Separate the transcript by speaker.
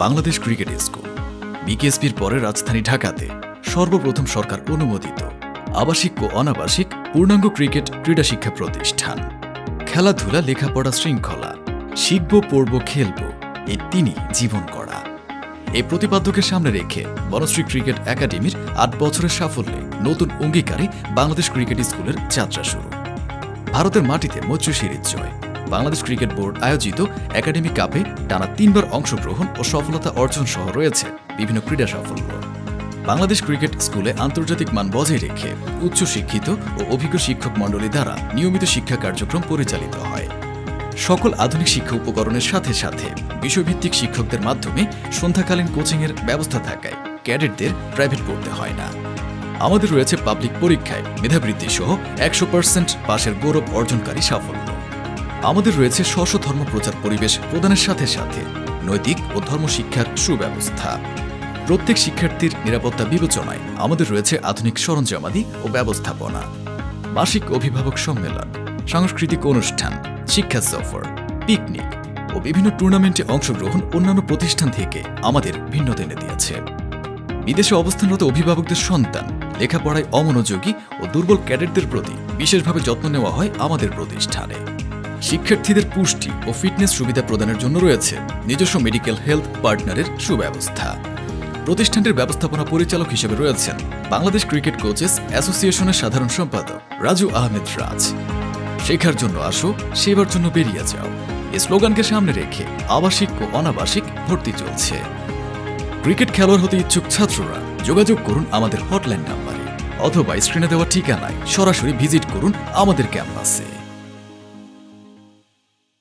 Speaker 1: Bangladesh cricket school বিকেএসপির পরে রাজধানী ঢাকাতে সর্বপ্রথম সরকার অনুমোদিত আবাসিক ও অনাবাসিক পূর্ণাঙ্গ ক্রিকেট ক্রীড়া শিক্ষা প্রতিষ্ঠান। খেলাধুলা, লেখাপড়া, শৃঙ্খলা, শিখব, পড়ব, খেলব, এই তিনই জীবন গড়া। এই প্রতিপাদ্যকে সামনে রেখে বনশ্রী ক্রিকেট একাডেমির ৮ বছরের সাফল্যে নতুন অঙ্গীকারে বাংলাদেশ ক্রিকেট স্কুলের যাত্রা শুরু। ভারতের মাটিতে মৈত্রী সিরিজ জয়, বাংলাদেশ ক্রিকেট বোর্ড আয়োজিত একাডেমি কাপে টানা ৩ বার অংশগ্রহণ ও সফলতা অর্জন সহ রয়েছে বিভিন্ন ক্রীড়া সাফল্য। বাংলাদেশ ক্রিকেট স্কুলে আন্তর্জাতিক মান বজায় রেখে উচ্চ শিক্ষিত ও অভিজ্ঞ শিক্ষক মণ্ডলী দ্বারা নিয়মিত শিক্ষা কার্যক্রম পরিচালিত হয়। সকল আধুনিক শিক্ষা উপকরণের সাথে সাথে বিষয়ভিত্তিক শিক্ষকদের মাধ্যমে সন্ধ্যাকালীন কোচিংয়ের ব্যবস্থা থাকায় ক্যাডেটদের প্রাইভেট পড়তে হয় না। আমাদের রয়েছে পাবলিক পরীক্ষায় মেধাবৃত্তি সহ ১০০% পাশের গৌরব অর্জনকারী সাফল্য। আমাদের রয়েছে স্ব ধর্ম প্রচার পরিবেশ প্রদানের সাথে সাথে নৈতিক ও ধর্মশিক্ষার সুব্যবস্থা। প্রত্যেক শিক্ষার্থীর নিরাপত্তা বিবেচনায় আমাদের রয়েছে আধুনিক সরঞ্জামাদি ও ব্যবস্থাপনা। মাসিক অভিভাবক সম্মেলন, সাংস্কৃতিক অনুষ্ঠান, শিক্ষা সফর, পিকনিক ও বিভিন্ন টুর্নামেন্টে অংশগ্রহণ অন্যান্য প্রতিষ্ঠান থেকে আমাদের ভিন্নতা এনে দিয়েছে। বিদেশে অবস্থানরত অভিভাবকদের সন্তান লেখাপড়ায় অমনোযোগী ও দুর্বল ক্যাডেটদের প্রতি বিশেষভাবে যত্ন নেওয়া হয় আমাদের প্রতিষ্ঠানে। শিক্ষার্থীদের পুষ্টি ও ফিটনেস সুবিধা প্রদানের জন্য রয়েছে নিজস্ব মেডিকেল হেলথ পার্টনারের সুব্যবস্থা। প্রতিষ্ঠানটির ব্যবস্থাপনা পরিচালক হিসেবে রয়েছেন বাংলাদেশ ক্রিকেট কোচেস অ্যাসোসিয়েশনের সাধারণ সম্পাদক রাজু আহমেদ রাজ। শেখার জন্য আসো, সেবার জন্য বেরিয়ে যাও, এই স্লোগানকে সামনে রেখে আবাসিক ও অনাবাসিক ভর্তি চলছে। ক্রিকেট খেলোয়াড় হতে ইচ্ছুক ছাত্ররা যোগাযোগ করুন আমাদের হটলাইন নাম্বারে অথবা স্ক্রিনে দেওয়া ঠিকানায় সরাসরি ভিজিট করুন আমাদের ক্যাম্পাসে।